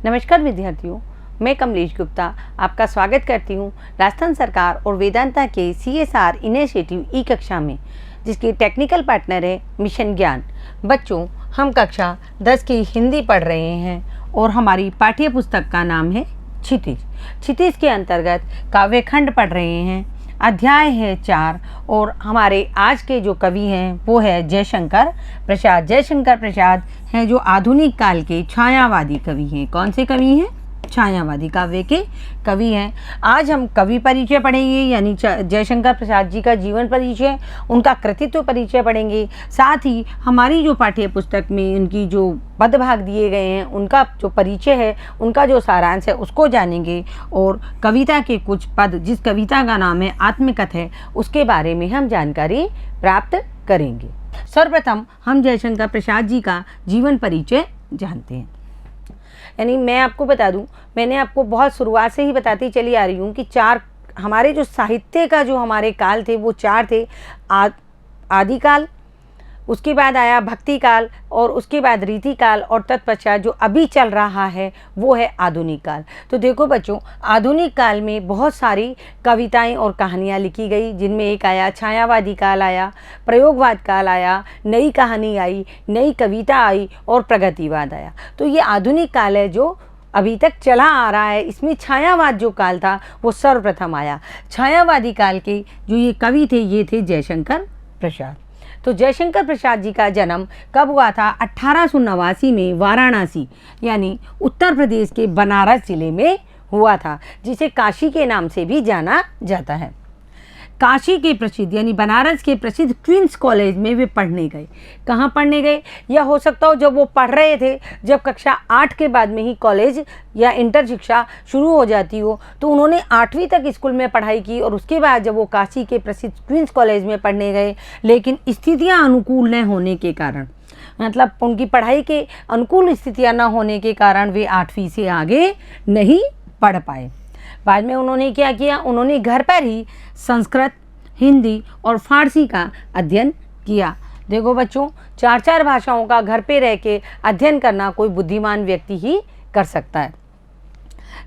नमस्कार विद्यार्थियों, मैं कमलेश गुप्ता आपका स्वागत करती हूँ राजस्थान सरकार और वेदांता के CSR इनिशिएटिव ई कक्षा में, जिसके टेक्निकल पार्टनर है मिशन ज्ञान। बच्चों, हम कक्षा 10 की हिंदी पढ़ रहे हैं और हमारी पाठ्य पुस्तक का नाम है क्षितिज। क्षितिज के अंतर्गत काव्यखंड पढ़ रहे हैं। अध्याय है 4 और हमारे आज के जो कवि हैं वो है जयशंकर प्रसाद। जयशंकर प्रसाद हैं जो आधुनिक काल के छायावादी कवि हैं। कौन से कवि हैं? छायावादी काव्य के कवि हैं। आज हम कवि परिचय पढ़ेंगे, यानी जयशंकर प्रसाद जी का जीवन परिचय, उनका कृतित्व परिचय पढ़ेंगे। साथ ही हमारी जो पाठ्य पुस्तक में उनकी जो पद भाग दिए गए हैं उनका जो परिचय है, उनका जो सारांश है उसको जानेंगे और कविता के कुछ पद, जिस कविता का नाम है आत्मकथ है, उसके बारे में हम जानकारी प्राप्त करेंगे। सर्वप्रथम हम जयशंकर प्रसाद जी का जीवन परिचय जानते हैं। यानी मैं आपको बता दूं, मैंने आपको बहुत शुरुआत से ही बताती चली आ रही हूँ कि चार हमारे जो साहित्य का जो हमारे काल थे वो चार थे। आदिकाल, उसके बाद आया भक्ति काल और उसके बाद रीति काल और तत्पश्चात जो अभी चल रहा है वो है आधुनिक काल। तो देखो बच्चों, आधुनिक काल में बहुत सारी कविताएं और कहानियां लिखी गई, जिनमें एक आया छायावादी काल, आया प्रयोगवाद काल, आया नई कहानी आई, नई कविता आई और प्रगतिवाद आया। तो ये आधुनिक काल है जो अभी तक चला आ रहा है। इसमें छायावाद जो काल था वो सर्वप्रथम आया। छायावादी काल के जो ये कवि थे ये थे जयशंकर प्रसाद। तो जयशंकर प्रसाद जी का जन्म कब हुआ था? 1889 में वाराणसी यानी उत्तर प्रदेश के बनारस जिले में हुआ था, जिसे काशी के नाम से भी जाना जाता है। काशी के प्रसिद्ध यानी बनारस के प्रसिद्ध क्वींस कॉलेज में वे पढ़ने गए। कहाँ पढ़ने गए? यह हो सकता हो जब वो पढ़ रहे थे, जब कक्षा 8 के बाद में ही कॉलेज या इंटर शिक्षा शुरू हो जाती हो, तो उन्होंने 8वीं तक स्कूल में पढ़ाई की और उसके बाद जब वो काशी के प्रसिद्ध क्वींस कॉलेज में पढ़ने गए, लेकिन स्थितियाँ अनुकूल न होने के कारण, मतलब उनकी पढ़ाई के अनुकूल स्थितियाँ न होने के कारण वे 8वीं से आगे नहीं पढ़ पाए। बाद में उन्होंने क्या किया? उन्होंने घर पर ही संस्कृत, हिंदी और फारसी का अध्ययन किया। देखो बच्चों, 4 भाषाओं का घर पे रह के अध्ययन करना कोई बुद्धिमान व्यक्ति ही कर सकता है।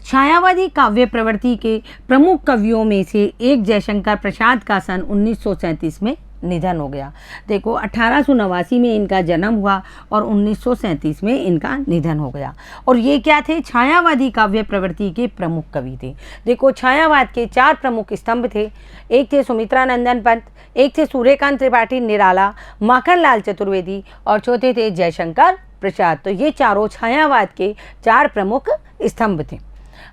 छायावादी काव्य प्रवृत्ति के प्रमुख कवियों में से एक जयशंकर प्रसाद का सन 1937 में निधन हो गया। देखो, 1889 में इनका जन्म हुआ और 1937 में इनका निधन हो गया। और ये क्या थे? छायावादी काव्य प्रवृत्ति के प्रमुख कवि थे। देखो, छायावाद के 4 प्रमुख स्तंभ थे। एक थे सुमित्रा नंदन पंत, एक थे सूर्यकांत त्रिपाठी निराला, माखनलाल चतुर्वेदी और चौथे थे जयशंकर प्रसाद। तो ये चारों छायावाद के 4 प्रमुख स्तंभ थे।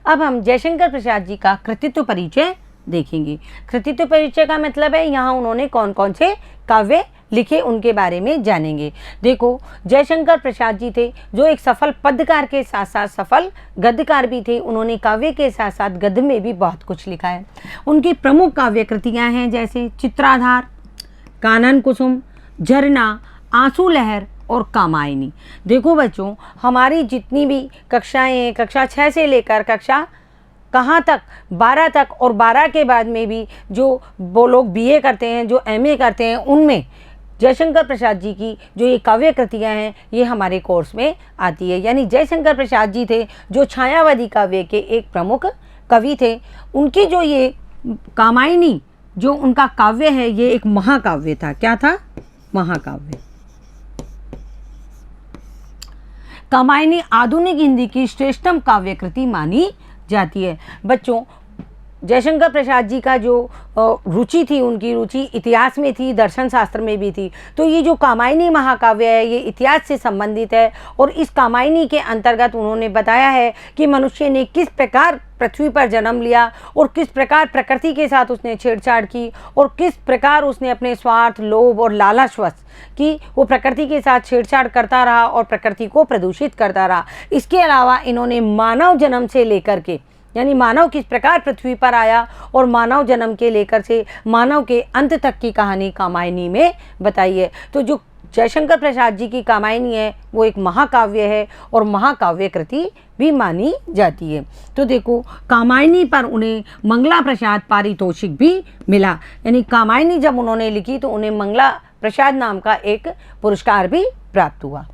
अब हम जयशंकर प्रसाद जी का कृतित्व परिचय देखेंगे। कृतित्व परिचय का मतलब है यहाँ उन्होंने कौन कौन से काव्य लिखे उनके बारे में जानेंगे। देखो, जयशंकर प्रसाद जी थे जो एक सफल पद्यकार के साथ साथ सफल गद्यकार भी थे। उन्होंने काव्य के साथ साथ गद्य में भी बहुत कुछ लिखा है। उनकी प्रमुख काव्य कृतियाँ हैं जैसे चित्राधार, कानन कुसुम, झरना, आंसू लहर और कामायनी। देखो बच्चों, हमारी जितनी भी कक्षाएँ हैं, कक्षा 6 से लेकर कक्षा कहाँ तक 12 तक और 12 के बाद में भी जो वो लोग BA करते हैं, जो MA करते हैं, उनमें जयशंकर प्रसाद जी की जो ये काव्य कृतियाँ हैं ये हमारे कोर्स में आती है। यानी जयशंकर प्रसाद जी थे जो छायावादी काव्य के एक प्रमुख कवि थे। उनकी जो ये कामायनी जो उनका काव्य है ये एक महाकाव्य था। क्या था? महाकाव्य। कामायनी आधुनिक हिंदी की श्रेष्ठतम काव्य कृति मानी जाती है। बच्चों, जयशंकर प्रसाद जी का जो रुचि थी, उनकी रुचि इतिहास में थी, दर्शन शास्त्र में भी थी। तो ये जो कामायनी महाकाव्य है ये इतिहास से संबंधित है और इस कामायनी के अंतर्गत उन्होंने बताया है कि मनुष्य ने किस प्रकार पृथ्वी पर जन्म लिया और किस प्रकार प्रकृति के साथ उसने छेड़छाड़ की और किस प्रकार उसने अपने स्वार्थ, लोभ और लालचवश की वो प्रकृति के साथ छेड़छाड़ करता रहा और प्रकृति को प्रदूषित करता रहा। इसके अलावा इन्होंने मानव जन्म से लेकर के, यानी मानव किस प्रकार पृथ्वी पर आया और मानव जन्म के लेकर से मानव के अंत तक की कहानी कामायनी में बताई है। तो जो जयशंकर प्रसाद जी की कामायनी है वो एक महाकाव्य है और महाकाव्य कृति भी मानी जाती है। तो देखो, कामायनी पर उन्हें मंगला प्रसाद पारितोषिक भी मिला। यानी कामायनी जब उन्होंने लिखी तो उन्हें मंगला प्रसाद नाम का एक पुरस्कार भी प्राप्त हुआ।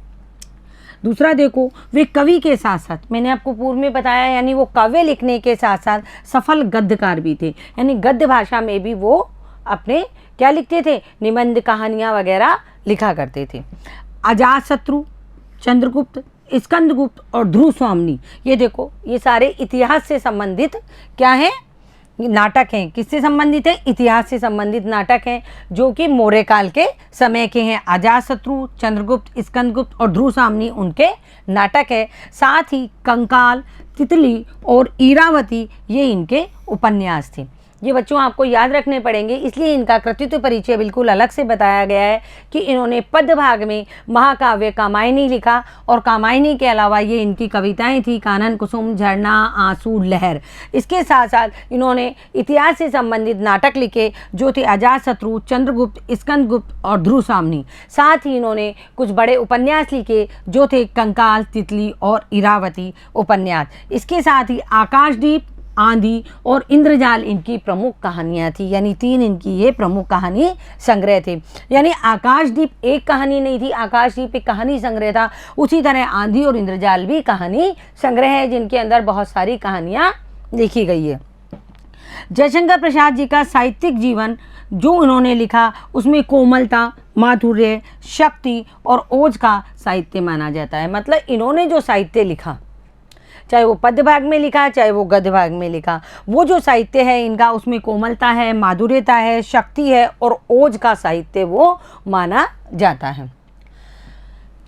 दूसरा देखो, वे कवि के साथ साथ, मैंने आपको पूर्व में बताया, यानी वो काव्य लिखने के साथ साथ सफल गद्यकार भी थे, यानी गद्य भाषा में भी वो अपने क्या लिखते थे, निबंध, कहानियाँ वगैरह लिखा करते थे। अजातशत्रु, चंद्रगुप्त, स्कंदगुप्त और ध्रुव स्वामिनी, ये देखो ये सारे इतिहास से संबंधित क्या हैं, नाटक हैं। किससे संबंधित है, इतिहास से संबंधित नाटक हैं, जो कि मौर्य काल के समय के हैं। अजातशत्रु, चंद्रगुप्त, स्कंदगुप्त और ध्रुव स्वामिनी उनके नाटक है। साथ ही कंकाल, तितली और इरावती ये इनके उपन्यास थे। ये बच्चों आपको याद रखने पड़ेंगे, इसलिए इनका कृतित्व परिचय बिल्कुल अलग से बताया गया है कि इन्होंने पद्य भाग में महाकाव्य कामायनी लिखा, और कामायनी के अलावा ये इनकी कविताएं थी, कानन कुसुम, झरना, आंसू, लहर। इसके साथ साथ इन्होंने इतिहास से संबंधित नाटक लिखे, जो थे अजातशत्रु, चंद्रगुप्त, स्कंदगुप्त और ध्रुव स्वामिनी। साथ ही इन्होंने कुछ बड़े उपन्यास लिखे, जो थे कंकाल, तितली और इरावती उपन्यास। इसके साथ ही आकाशदीप, आंधी और इंद्रजाल इनकी प्रमुख कहानियाँ थी, यानी 3 इनकी ये प्रमुख कहानी संग्रह थे। यानी आकाशदीप एक कहानी नहीं थी, आकाशदीप एक कहानी संग्रह था। उसी तरह आंधी और इंद्रजाल भी कहानी संग्रह है, जिनके अंदर बहुत सारी कहानियाँ लिखी गई है। जयशंकर प्रसाद जी का साहित्यिक जीवन जो उन्होंने लिखा, उसमें कोमलता, माधुर्य, शक्ति और ओज का साहित्य माना जाता है। मतलब इन्होंने जो साहित्य लिखा, चाहे वो पद्य भाग में लिखा, चाहे वो गद्य भाग में लिखा, वो जो साहित्य है इनका, उसमें कोमलता है, माधुर्यता है, शक्ति है और ओज का साहित्य वो माना जाता है।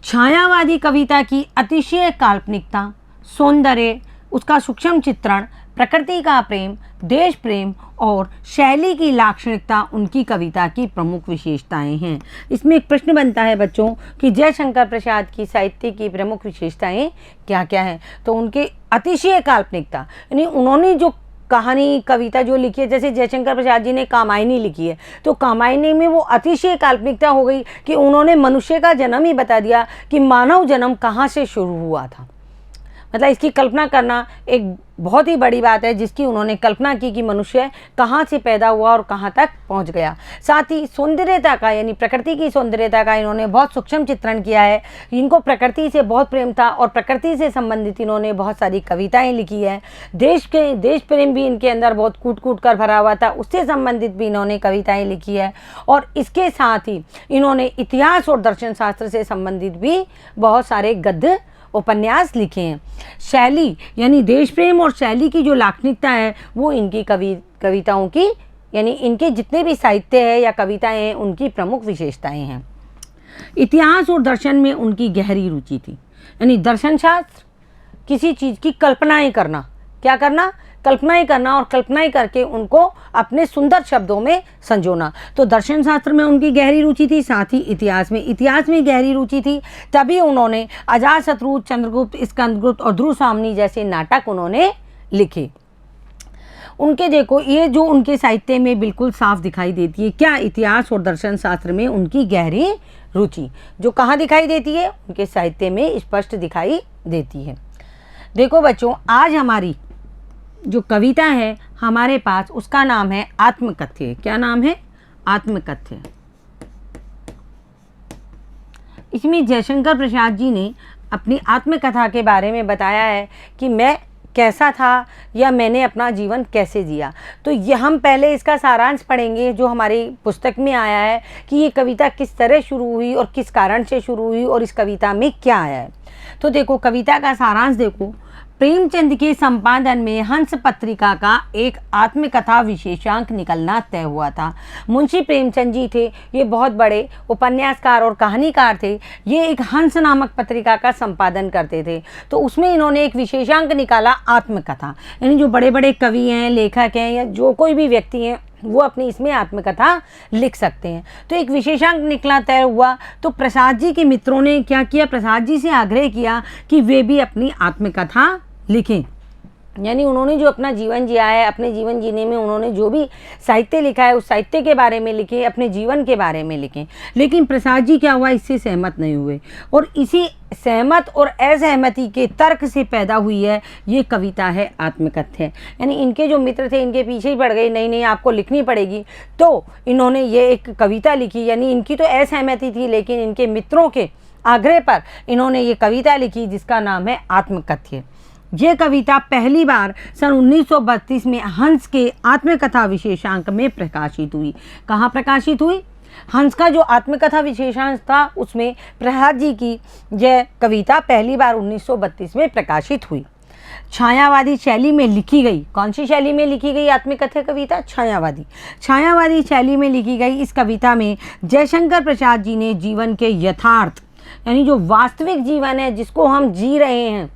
छायावादी कविता की अतिशय काल्पनिकता, सौंदर्य, उसका सूक्ष्म चित्रण, प्रकृति का प्रेम, देश प्रेम और शैली की लाक्षणिकता उनकी कविता की प्रमुख विशेषताएं हैं। इसमें एक प्रश्न बनता है बच्चों कि जयशंकर प्रसाद की साहित्य की प्रमुख विशेषताएं क्या क्या हैं। तो उनके अतिशय काल्पनिकता, यानी उन्होंने जो कहानी कविता जो लिखी है, जैसे जयशंकर प्रसाद जी ने कामायनी लिखी है, तो कामायनी में वो अतिशय काल्पनिकता हो गई कि उन्होंने मनुष्य का जन्म ही बता दिया कि मानव जन्म कहाँ से शुरू हुआ था। मतलब इसकी कल्पना करना एक बहुत ही बड़ी बात है, जिसकी उन्होंने कल्पना की कि मनुष्य कहाँ से पैदा हुआ और कहाँ तक पहुँच गया। साथ ही सौंदर्यता का, यानी प्रकृति की सौंदर्यता का इन्होंने बहुत सूक्ष्म चित्रण किया है। इनको प्रकृति से बहुत प्रेम था और प्रकृति से संबंधित इन्होंने बहुत सारी कविताएं लिखी है। देश प्रेम भी इनके अंदर बहुत कूट कूट कर भरा हुआ था, उससे संबंधित भी इन्होंने कविताएँ लिखी है। और इसके साथ ही इन्होंने इतिहास और दर्शन शास्त्र से संबंधित भी बहुत सारे गद्य उपन्यास लिखे हैं। शैली, यानी देश प्रेम और शैली की जो लाक्षणिकता है, वो इनकी कविताओं की, यानी इनके जितने भी साहित्य है या कविताएं हैं, उनकी प्रमुख विशेषताएं हैं। इतिहास और दर्शन में उनकी गहरी रुचि थी, यानी दर्शन शास्त्र, किसी चीज़ की कल्पनाएं करना, क्या करना, कल्पनाएं करना, और कल्पनाएं करके उनको अपने सुंदर शब्दों में संजोना। तो दर्शन शास्त्र में उनकी गहरी रुचि थी, साथ ही इतिहास में गहरी रुचि थी। तभी उन्होंने अजातशत्रु, चंद्रगुप्त, स्कंदगुप्त और ध्रुव स्वामिनी जैसे नाटक उन्होंने लिखे। उनके देखो, ये जो उनके साहित्य में बिल्कुल साफ दिखाई देती है, क्या, इतिहास और दर्शन शास्त्र में उनकी गहरी रुचि, जो कहाँ दिखाई देती है, उनके साहित्य में स्पष्ट दिखाई देती है। देखो बच्चों, आज हमारी जो कविता है हमारे पास, उसका नाम है आत्मकथ्य। क्या नाम है, आत्मकथ्य। इसमें जयशंकर प्रसाद जी ने अपनी आत्मकथा के बारे में बताया है कि मैं कैसा था या मैंने अपना जीवन कैसे जिया। तो ये हम पहले इसका सारांश पढ़ेंगे जो हमारी पुस्तक में आया है कि ये कविता किस तरह शुरू हुई और किस कारण से शुरू हुई और इस कविता में क्या आया है। तो देखो, कविता का सारांश देखो, प्रेमचंद के संपादन में हंस पत्रिका का एक आत्मकथा विशेषांक निकलना तय हुआ था। मुंशी प्रेमचंद जी थे, ये बहुत बड़े उपन्यासकार और कहानीकार थे। ये एक हंस नामक पत्रिका का संपादन करते थे। तो उसमें इन्होंने एक विशेषांक निकाला, आत्मकथा, यानी जो बड़े बड़े कवि हैं, लेखक हैं या जो कोई भी व्यक्ति हैं, वो अपनी इसमें आत्मकथा लिख सकते हैं। तो एक विशेषांक निकला तय हुआ। तो प्रसाद जी के मित्रों ने क्या किया, प्रसाद जी से आग्रह किया कि वे भी अपनी आत्मकथा लिखें। यानी उन्होंने जो अपना जीवन जिया है, अपने जीवन जीने में उन्होंने जो भी साहित्य लिखा है, उस साहित्य के बारे में लिखें, अपने जीवन के बारे में लिखें। लेकिन प्रसाद जी क्या हुआ, इससे सहमत नहीं हुए, और इसी सहमत और असहमति के तर्क से पैदा हुई है ये कविता है आत्मकथ्य। यानी इनके जो मित्र थे, इनके पीछे ही पड़ गए, नहीं नहीं आपको लिखनी पड़ेगी। तो इन्होंने ये एक कविता लिखी। यानी इनकी तो असहमति थी, लेकिन इनके मित्रों के आग्रह पर इन्होंने ये कविता लिखी जिसका नाम है आत्मकथ्य। ये कविता पहली बार सन 1932 में हंस के आत्मकथा विशेषांक में प्रकाशित हुई। कहाँ प्रकाशित हुई? हंस का जो आत्मकथा विशेषांक था उसमें प्रहलाद जी की यह कविता पहली बार 1932 में प्रकाशित हुई। छायावादी शैली में लिखी गई। कौन सी शैली में लिखी गई आत्मकथा कविता? छायावादी शैली में लिखी गई इस कविता में जयशंकर प्रसाद जी ने जीवन के यथार्थ, यानी जो वास्तविक जीवन है जिसको हम जी रहे हैं,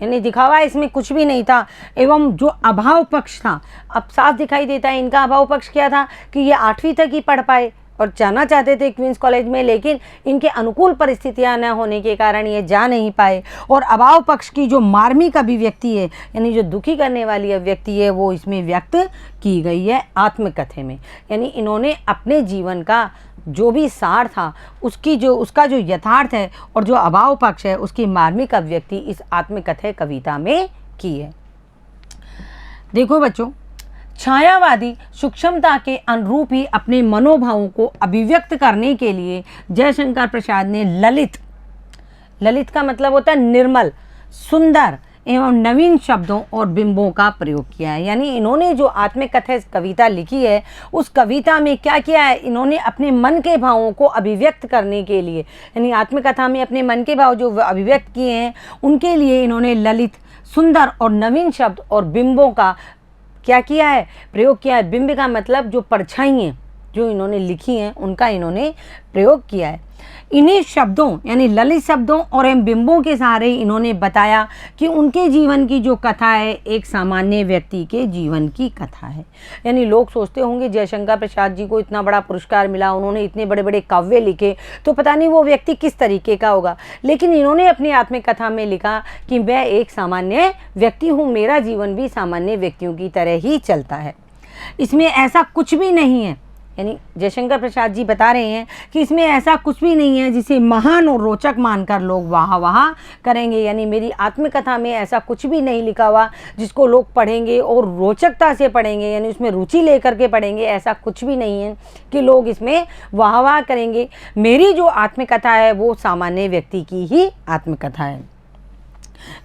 यानी दिखावा इसमें कुछ भी नहीं था, एवं जो अभाव पक्ष था, अब साफ दिखाई देता है इनका अभाव पक्ष क्या था कि ये 8वीं तक ही पढ़ पाए और जाना चाहते थे क्वींस कॉलेज में, लेकिन इनके अनुकूल परिस्थितियां न होने के कारण ये जा नहीं पाए। और अभाव पक्ष की जो मार्मिक अभिव्यक्ति है, यानी जो दुखी करने वाली अभिव्यक्ति है, वो इसमें व्यक्त की गई है आत्मकथा में। यानी इन्होंने अपने जीवन का जो भी सार था उसका जो यथार्थ है और जो अभाव पक्ष है उसकी मार्मिक अभिव्यक्ति इस आत्मकथा कविता में की है। देखो बच्चों, छायावादी सूक्ष्मता के अनुरूप ही अपने मनोभावों को अभिव्यक्त करने के लिए जयशंकर प्रसाद ने ललित का मतलब होता है निर्मल, सुंदर एवं नवीन शब्दों और बिंबों का प्रयोग किया है। यानी इन्होंने जो आत्मकथा कविता लिखी है उस कविता में क्या किया है, इन्होंने अपने मन के भावों को अभिव्यक्त करने के लिए, यानी आत्मकथा में अपने मन के भाव जो अभिव्यक्त किए हैं उनके लिए इन्होंने ललित, सुंदर और नवीन शब्द और बिंबों का क्या किया है, प्रयोग किया है। बिंब का मतलब जो परछाइयाँ जो इन्होंने लिखी हैं उनका इन्होंने प्रयोग किया है। इन्हीं शब्दों यानी ललित शब्दों और इन बिंबों के सहारे इन्होंने बताया कि उनके जीवन की जो कथा है एक सामान्य व्यक्ति के जीवन की कथा है। यानी लोग सोचते होंगे जयशंकर प्रसाद जी को इतना बड़ा पुरस्कार मिला, उन्होंने इतने बड़े बड़े काव्य लिखे, तो पता नहीं वो व्यक्ति किस तरीके का होगा, लेकिन इन्होंने अपनी आत्मकथा में लिखा कि मैं एक सामान्य व्यक्ति हूँ, मेरा जीवन भी सामान्य व्यक्तियों की तरह ही चलता है, इसमें ऐसा कुछ भी नहीं है। यानी जयशंकर प्रसाद जी बता रहे हैं कि इसमें ऐसा कुछ भी नहीं है जिसे महान और रोचक मानकर लोग वाह करेंगे। यानी मेरी आत्मकथा में ऐसा कुछ भी नहीं लिखा हुआ जिसको लोग पढ़ेंगे और रोचकता से पढ़ेंगे, यानी उसमें रुचि लेकर के पढ़ेंगे, ऐसा कुछ भी नहीं है कि लोग इसमें वाह करेंगे। मेरी जो आत्मकथा है वो सामान्य व्यक्ति की ही आत्मकथा है।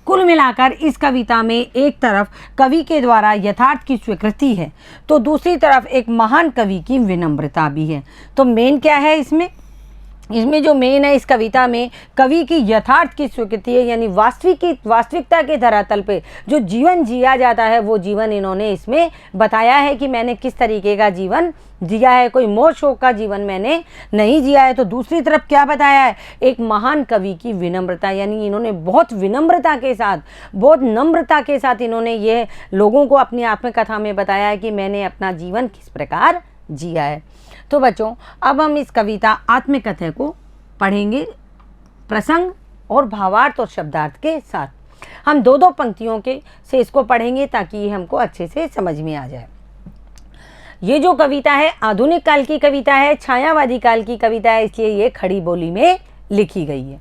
कुल मिलाकर इस कविता में एक तरफ कवि के द्वारा यथार्थ की स्वीकृति है तो दूसरी तरफ एक महान कवि की विनम्रता भी है। तो मेन क्या है इसमें जो मेन है इस कविता में कवि की यथार्थ की स्वीकृति है, यानी वास्तविकता के धरातल पे जो जीवन जिया जाता है वो जीवन इन्होंने इसमें बताया है कि मैंने किस तरीके का जीवन जिया है, कोई मोह शोक का जीवन मैंने नहीं जिया है। तो दूसरी तरफ क्या बताया है, एक महान कवि की विनम्रता, यानी इन्होंने बहुत विनम्रता के साथ, बहुत नम्रता के साथ इन्होंने ये लोगों को अपनी आत्मकथा में बताया है कि मैंने अपना जीवन किस प्रकार जिया है। तो बच्चों, अब हम इस कविता आत्मकथा को पढ़ेंगे प्रसंग और भावार्थ और शब्दार्थ के साथ। हम दो पंक्तियों के से इसको पढ़ेंगे ताकि ये हमको अच्छे से समझ में आ जाए। ये जो कविता है आधुनिक काल की कविता है, छायावादी काल की कविता है, इसलिए ये खड़ी बोली में लिखी गई है।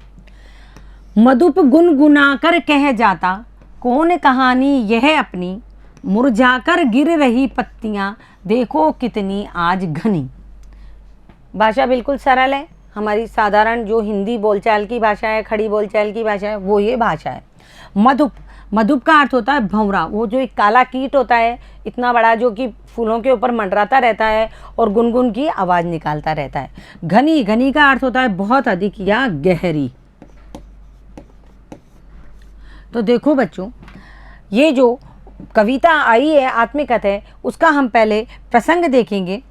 मधुप गुनगुना कर कह जाता कौन कहानी यह अपनी, मुरझाकर गिर रही पत्तियां देखो कितनी आज घनी। भाषा बिल्कुल सरल है, हमारी साधारण जो हिंदी बोलचाल की भाषा है, खड़ी बोलचाल की भाषा है, वो ये भाषा है। मधुप का अर्थ होता है भंवरा, वो जो एक काला कीट होता है इतना बड़ा जो कि फूलों के ऊपर मंडराता रहता है और गुनगुन की आवाज़ निकालता रहता है। घनी का अर्थ होता है बहुत अधिक या गहरी। तो देखो बच्चों, ये जो कविता आई है आत्मकथा है उसका हम पहले प्रसंग देखेंगे।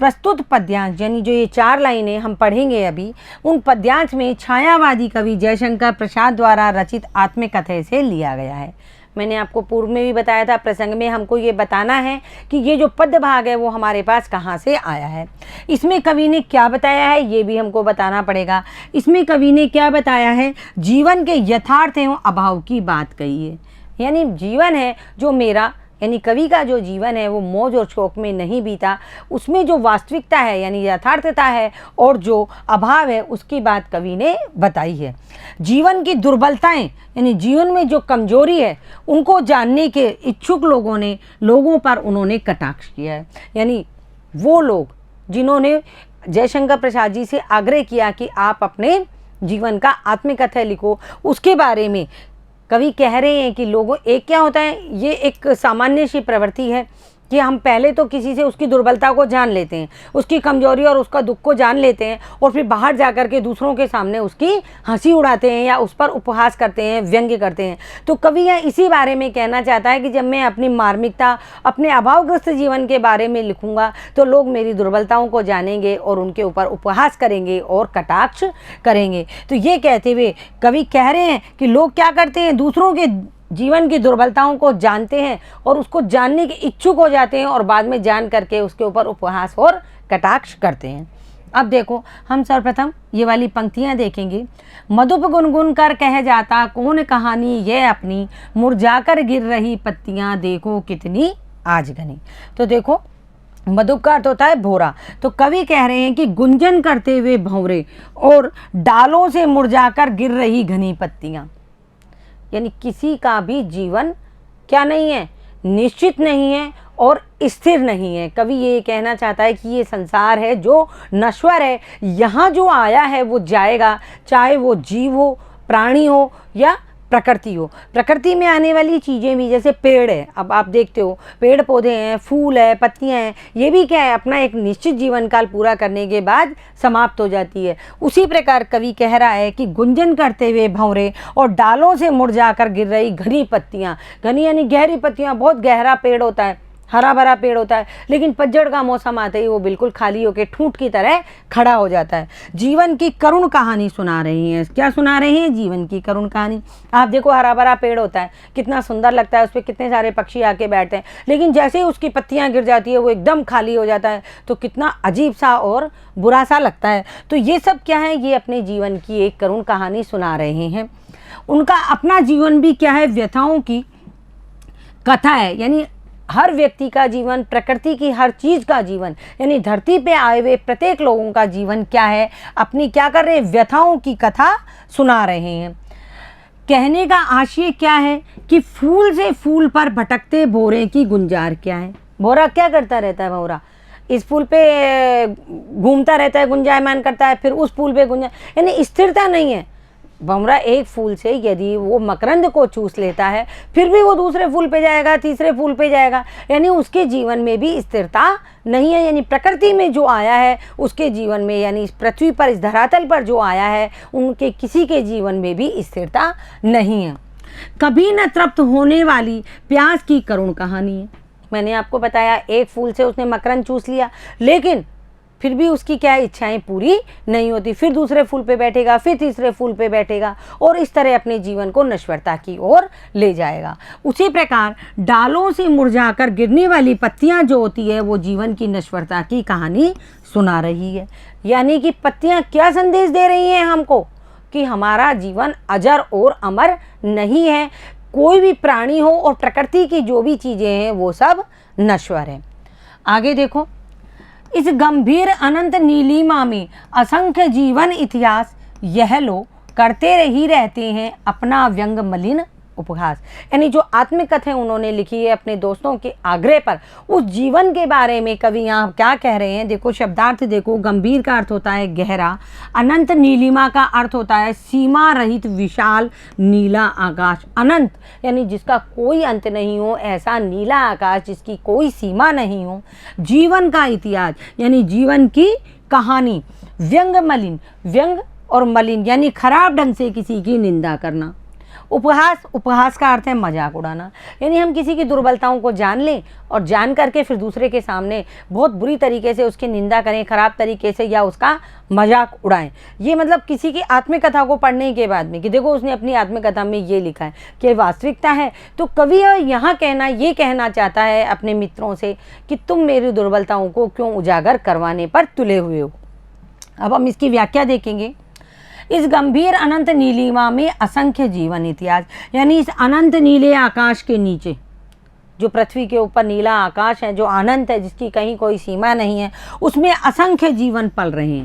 प्रस्तुत पद्यांश यानी जो ये 4 लाइनें हम पढ़ेंगे अभी, उन पद्यांश में छायावादी कवि जयशंकर प्रसाद द्वारा रचित आत्मकथा से लिया गया है। मैंने आपको पूर्व में भी बताया था, प्रसंग में हमको ये बताना है कि ये जो पद्य भाग है वो हमारे पास कहाँ से आया है, इसमें कवि ने क्या बताया है ये भी हमको बताना पड़ेगा। इसमें कवि ने क्या बताया है, जीवन के यथार्थ एवं अभाव की बात कही है। यानी जीवन है जो मेरा, यानी कवि का जो जीवन है वो मौज और शौक में नहीं बीता, उसमें जो वास्तविकता है यानी यथार्थता है और जो अभाव है उसकी बात कवि ने बताई है। जीवन की दुर्बलताएं यानी जीवन में जो कमजोरी है उनको जानने के इच्छुक लोगों पर उन्होंने कटाक्ष किया है। यानी वो लोग जिन्होंने जयशंकर प्रसाद जी से आग्रह किया कि आप अपने जीवन का आत्मकथा लिखो, उसके बारे में कवि कह रहे हैं कि लोगों, एक क्या होता है, ये एक सामान्य सी प्रवृत्ति है कि हम पहले तो किसी से उसकी दुर्बलता को जान लेते हैं, उसकी कमजोरी और उसका दुख को जान लेते हैं, और फिर बाहर जाकर के दूसरों के सामने उसकी हंसी उड़ाते हैं या उस पर उपहास करते हैं, व्यंग्य करते हैं। तो कवि यह इसी बारे में कहना चाहता है कि जब मैं अपनी मार्मिकता, अपने अभावग्रस्त जीवन के बारे में लिखूंगा तो लोग मेरी दुर्बलताओं को जानेंगे और उनके ऊपर उपहास करेंगे और कटाक्ष करेंगे। तो ये कहते हुए कवि कह रहे हैं कि लोग क्या करते हैं, दूसरों के जीवन की दुर्बलताओं को जानते हैं और उसको जानने के इच्छुक हो जाते हैं और बाद में जान करके उसके ऊपर उपहास और कटाक्ष करते हैं। अब देखो, हम सर्वप्रथम ये वाली पंक्तियां देखेंगे। मधुप गुनगुन कर कह जाता कौन कहानी ये अपनी, मुरझाकर गिर रही पत्तियां देखो कितनी आज घनी। तो देखो, मधुप का अर्थ होता है भौरा। तो कवि कह रहे हैं कि गुंजन करते हुए भंवरे और डालों से मुरझाकर गिर रही घनी पत्तियां, यानी किसी का भी जीवन क्या नहीं है, निश्चित नहीं है और स्थिर नहीं है। कवि ये कहना चाहता है कि ये संसार है जो नश्वर है, यहाँ जो आया है वो जाएगा, चाहे वो जीव हो, प्राणी हो या प्रकृति हो। प्रकृति में आने वाली चीज़ें भी, जैसे पेड़ है, अब आप देखते हो पेड़ पौधे हैं, फूल है, पत्तियां हैं, ये भी क्या है, अपना एक निश्चित जीवन काल पूरा करने के बाद समाप्त हो जाती है। उसी प्रकार कवि कह रहा है कि गुंजन करते हुए भंवरे और डालों से मुरझाकर गिर रही घनी पत्तियां, घनी यानी गहरी पत्तियां, बहुत गहरा पेड़ होता है, हरा भरा पेड़ होता है, लेकिन पतझड़ का मौसम आते ही वो बिल्कुल खाली होकर ठूंठ की तरह खड़ा हो जाता है। जीवन की करुण कहानी सुना रही हैं। क्या सुना रहे हैं? जीवन की करुण कहानी। आप देखो, हरा भरा पेड़ होता है, कितना सुंदर लगता है, उस पर कितने सारे पक्षी आके बैठते हैं, लेकिन जैसे ही उसकी पत्तियां गिर जाती है वो एकदम खाली हो जाता है, तो कितना अजीब सा और बुरा सा लगता है। तो ये सब क्या है, ये अपने जीवन की एक करुण कहानी सुना रहे हैं। उनका अपना जीवन भी क्या है, व्यथाओं की कथा है। यानी हर व्यक्ति का जीवन, प्रकृति की हर चीज़ का जीवन, यानी धरती पे आए हुए प्रत्येक लोगों का जीवन क्या है, अपनी क्या कर रहे हैं, व्यथाओं की कथा सुना रहे हैं। कहने का आशय क्या है कि फूल से फूल पर भटकते भौरे की गुंजार क्या है। भौरा क्या करता रहता है, भौरा इस फूल पे घूमता रहता है, गुंजायमान करता है, फिर उस फूल पे यानी स्थिरता नहीं है। भंवरा एक फूल से यदि वो मकरंद को चूस लेता है, फिर भी वो दूसरे फूल पे जाएगा, तीसरे फूल पे जाएगा, यानी उसके जीवन में भी स्थिरता नहीं है। यानी प्रकृति में जो आया है उसके जीवन में, यानी इस पृथ्वी पर, इस धरातल पर जो आया है, उनके किसी के जीवन में भी स्थिरता नहीं है। कभी न तृप्त होने वाली प्यास की करुण कहानी है। मैंने आपको बताया, एक फूल से उसने मकरंद चूस लिया, लेकिन फिर भी उसकी क्या इच्छाएं पूरी नहीं होती, फिर दूसरे फूल पे बैठेगा, फिर तीसरे फूल पे बैठेगा और इस तरह अपने जीवन को नश्वरता की ओर ले जाएगा। उसी प्रकार डालों से मुरझाकर गिरने वाली पत्तियां जो होती है, वो जीवन की नश्वरता की कहानी सुना रही है। यानी कि पत्तियां क्या संदेश दे रही हैं हमको, कि हमारा जीवन अजर और अमर नहीं है। कोई भी प्राणी हो और प्रकृति की जो भी चीज़ें हैं वो सब नश्वर है। आगे देखो, इस गंभीर अनंत नीलिमा में असंख्य जीवन इतिहास यह लोग करते ही रहते हैं अपना व्यंग मलिन उपहास। यानी जो आत्मकथा उन्होंने लिखी है अपने दोस्तों के आग्रह पर, उस जीवन के बारे में कवि यहाँ क्या कह रहे हैं। देखो, शब्दार्थ देखो, गंभीर का अर्थ होता है गहरा, अनंत नीलिमा का अर्थ होता है सीमा रहित विशाल नीला आकाश। अनंत यानी जिसका कोई अंत नहीं हो, ऐसा नीला आकाश जिसकी कोई सीमा नहीं हो। जीवन का इतिहास यानी जीवन की कहानी। व्यंग मलिन, व्यंग और मलिन यानी खराब ढंग से किसी की निंदा करना। उपहास, उपहास का अर्थ है मजाक उड़ाना। यानी हम किसी की दुर्बलताओं को जान लें और जान करके फिर दूसरे के सामने बहुत बुरी तरीके से उसकी निंदा करें, खराब तरीके से, या उसका मजाक उड़ाएं। ये मतलब किसी की आत्मकथा को पढ़ने के बाद में कि देखो उसने अपनी आत्मकथा में ये लिखा है कि वास्तविकता है। तो कवि यहाँ ये कहना चाहता है अपने मित्रों से कि तुम मेरी दुर्बलताओं को क्यों उजागर करवाने पर तुले हुए हो। अब हम इसकी व्याख्या देखेंगे। इस गंभीर अनंत नीलिमा में असंख्य जीवन इतिहास, यानी इस अनंत नीले आकाश के नीचे, जो पृथ्वी के ऊपर नीला आकाश है, जो अनंत है, जिसकी कहीं कोई सीमा नहीं है, उसमें असंख्य जीवन पल रहे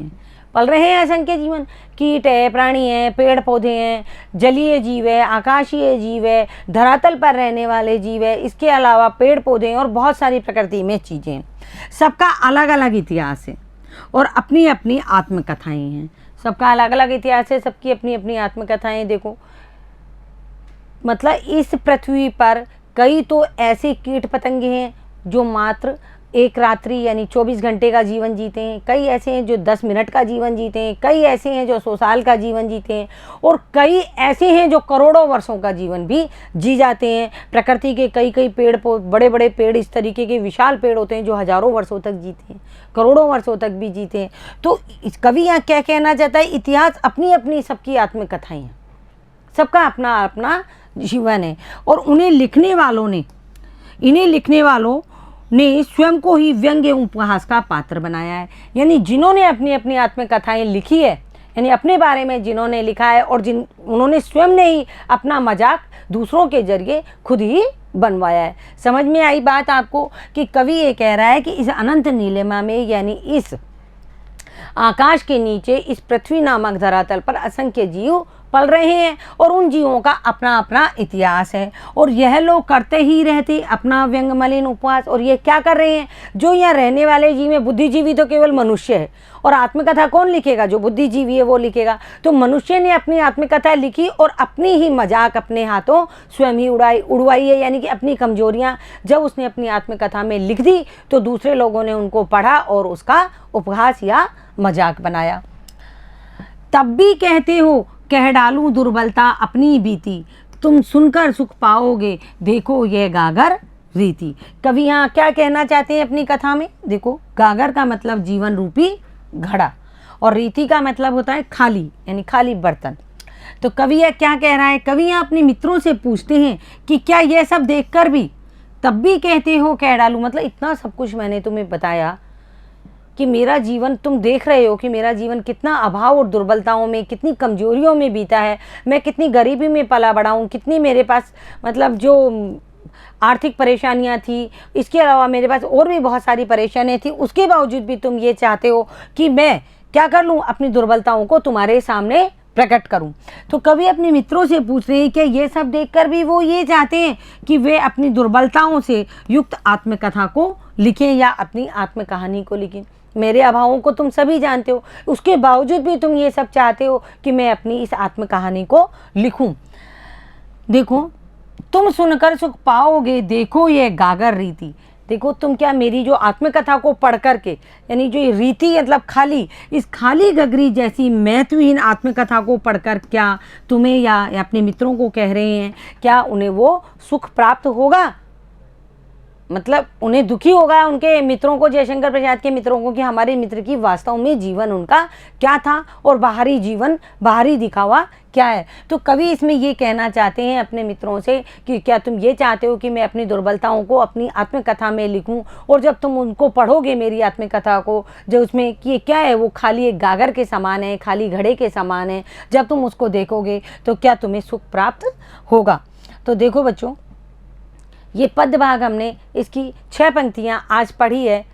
हैं असंख्य जीवन। कीट है, प्राणी है, पेड़ पौधे हैं, जलीय जीव है, आकाशीय जीव है, धरातल पर रहने वाले जीव है, इसके अलावा पेड़ पौधे हैं और बहुत सारी प्रकृति में चीज़ें हैं। सबका अलग अलग इतिहास है और अपनी अपनी आत्मकथाएं हैं। सबका अलग अलग इतिहास है, सबकी अपनी अपनी आत्मकथाएं। देखो मतलब इस पृथ्वी पर कई तो ऐसे कीट पतंगे हैं जो मात्र एक रात्रि यानी 24 घंटे का जीवन जीते हैं, कई ऐसे हैं जो 10 मिनट का जीवन जीते हैं, कई ऐसे हैं जो 100 साल का जीवन जीते हैं, और कई ऐसे हैं जो करोड़ों वर्षों का जीवन भी जी जाते हैं। प्रकृति के कई कई पेड़ बड़े बड़े पेड़, इस तरीके के विशाल पेड़ होते हैं जो हजारों वर्षों तक जीते हैं, करोड़ों वर्षों तक भी जीते हैं। तो इस कवि यहाँ क्या कहना चाहता है, इतिहास अपनी अपनी सबकी आत्मकथाएं हैं, सबका अपना अपना जीवन है, और इन्हें लिखने वालों ने स्वयं को ही व्यंग एवं उपहास का पात्र बनाया है। यानी जिन्होंने अपनी अपनी आत्मकथाएं लिखी है, यानी अपने बारे में जिन्होंने लिखा है, और उन्होंने स्वयं ने ही अपना मजाक दूसरों के जरिए खुद ही बनवाया है। समझ में आई बात आपको कि कवि ये कह रहा है कि इस अनंत नीलिमा में, यानी इस आकाश के नीचे, इस पृथ्वी नामक धरातल पर असंख्य जीव पल रहे हैं, और उन जीवों का अपना अपना इतिहास है, और यह लोग करते ही रहते अपना व्यंग मलिन उपवास। और ये क्या कर रहे हैं, जो यहाँ रहने वाले जीव हैं, बुद्धिजीवी तो केवल मनुष्य है, और आत्मकथा कौन लिखेगा, जो बुद्धिजीवी है वो लिखेगा। तो मनुष्य ने अपनी आत्मकथा लिखी और अपनी ही मजाक अपने हाथों स्वयं ही उड़वाई है। यानी कि अपनी कमजोरियाँ जब उसने अपनी आत्मकथा में लिख दी तो दूसरे लोगों ने उनको पढ़ा और उसका उपहास या मजाक बनाया। तब भी कहते हो कह डालूं दुर्बलता अपनी बीती, तुम सुनकर सुख पाओगे देखो ये गागर रीति। कवि यहाँ क्या कहना चाहते हैं अपनी कथा में, देखो गागर का मतलब जीवन रूपी घड़ा, और रीति का मतलब होता है खाली, यानी खाली बर्तन। तो कवि यह क्या कह रहा है, कवि यहाँ अपने मित्रों से पूछते हैं कि क्या यह सब देखकर भी तब भी कहते हो कह डालूं, मतलब इतना सब कुछ मैंने तुम्हें बताया कि मेरा जीवन, तुम देख रहे हो कि मेरा जीवन कितना अभाव और दुर्बलताओं में, कितनी कमजोरियों में बीता है, मैं कितनी गरीबी में पला बड़ा हूँ, कितनी मेरे पास मतलब जो आर्थिक परेशानियाँ थी, इसके अलावा मेरे पास और भी बहुत सारी परेशानियाँ थी, उसके बावजूद भी तुम ये चाहते हो कि मैं क्या कर लूँ, अपनी दुर्बलताओं को तुम्हारे सामने प्रकट करूं। तो कवि अपने मित्रों से पूछ रहे हैं कि ये सब देखकर भी वो ये चाहते हैं कि वे अपनी दुर्बलताओं से युक्त आत्मकथा को लिखें या अपनी आत्मकहानी को लिखें। मेरे अभावों को तुम सभी जानते हो, उसके बावजूद भी तुम ये सब चाहते हो कि मैं अपनी इस आत्मकहानी को लिखूं। देखो तुम सुनकर सुख पाओगे देखो ये गागर रीति। देखो तुम क्या मेरी जो आत्मकथा को पढ़ करके, यानी जो ये रीति मतलब खाली, इस खाली गगरी जैसी महत्वहीन आत्मकथा को पढ़कर क्या तुम्हें या अपने मित्रों को कह रहे हैं, क्या उन्हें वो सुख प्राप्त होगा, मतलब उन्हें दुखी होगा उनके मित्रों को, जयशंकर प्रसाद के मित्रों को, कि हमारे मित्र की वास्तव में जीवन उनका क्या था और बाहरी जीवन, बाहरी दिखावा क्या है। तो कवि इसमें ये कहना चाहते हैं अपने मित्रों से कि क्या तुम ये चाहते हो कि मैं अपनी दुर्बलताओं को अपनी आत्मकथा में लिखूं, और जब तुम उनको पढ़ोगे मेरी आत्मकथा को, जो उसमें कि क्या है, वो खाली एक गागर के समान है, खाली घड़े के समान है, जब तुम उसको देखोगे तो क्या तुम्हें सुख प्राप्त होगा। तो देखो बच्चों, ये पद्य भाग हमने इसकी 6 पंक्तियाँ आज पढ़ी है,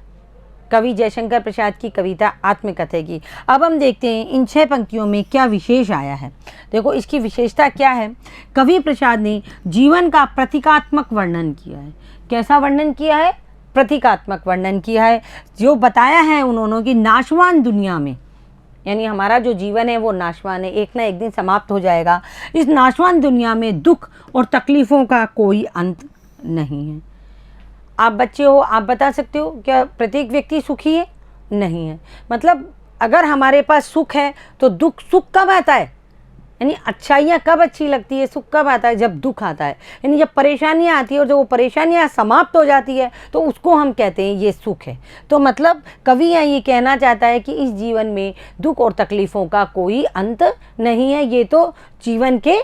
कवि जयशंकर प्रसाद की कविता आत्मकथा की। अब हम देखते हैं इन 6 पंक्तियों में क्या विशेष आया है। देखो इसकी विशेषता क्या है, कवि प्रसाद ने जीवन का प्रतीकात्मक वर्णन किया है। कैसा वर्णन किया है, प्रतीकात्मक वर्णन किया है। जो बताया है उन्होंने कि नाशवान दुनिया में, यानी हमारा जो जीवन है वो नाशवान है, एक ना एक दिन समाप्त हो जाएगा। इस नाशवान दुनिया में दुख और तकलीफ़ों का कोई अंत नहीं है। आप बच्चे हो, आप बता सकते हो क्या प्रत्येक व्यक्ति सुखी है? नहीं है। मतलब अगर हमारे पास सुख है तो दुख, सुख कब आता है, यानी अच्छाइयाँ कब अच्छी लगती है, सुख कब आता है, जब दुख आता है, यानी जब परेशानियाँ आती है और जब वो परेशानियाँ समाप्त हो जाती है तो उसको हम कहते हैं ये सुख है। तो मतलब कवि यहाँ ये कहना चाहता है कि इस जीवन में दुख और तकलीफ़ों का कोई अंत नहीं है, ये तो जीवन के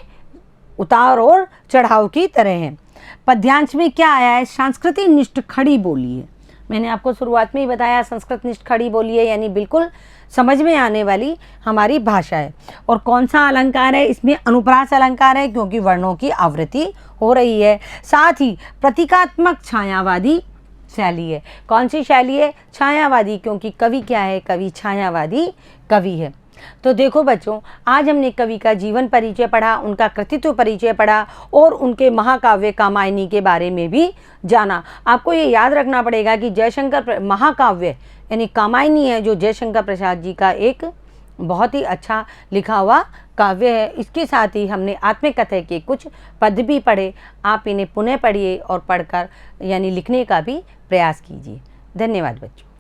उतार और चढ़ाव की तरह है। पद्यांश में क्या आया है, संस्कृति निष्ठ खड़ी बोली है। मैंने आपको शुरुआत में ही बताया संस्कृत निष्ठ खड़ी बोली है, यानी बिल्कुल समझ में आने वाली हमारी भाषा है। और कौन सा अलंकार है, इसमें अनुप्रास अलंकार है क्योंकि वर्णों की आवृत्ति हो रही है। साथ ही प्रतीकात्मक छायावादी शैली है। कौन सी शैली है, छायावादी, क्योंकि कवि क्या है, कवि छायावादी कवि है। तो देखो बच्चों, आज हमने कवि का जीवन परिचय पढ़ा, उनका कृतित्व परिचय पढ़ा और उनके महाकाव्य कामायनी के बारे में भी जाना। आपको ये याद रखना पड़ेगा कि जयशंकर महाकाव्य यानी कामायनी है जो जयशंकर प्रसाद जी का एक बहुत ही अच्छा लिखा हुआ काव्य है। इसके साथ ही हमने आत्मकथा के कुछ पद भी पढ़े। आप इन्हें पुनः पढ़िए और पढ़कर यानी लिखने का भी प्रयास कीजिए। धन्यवाद बच्चों।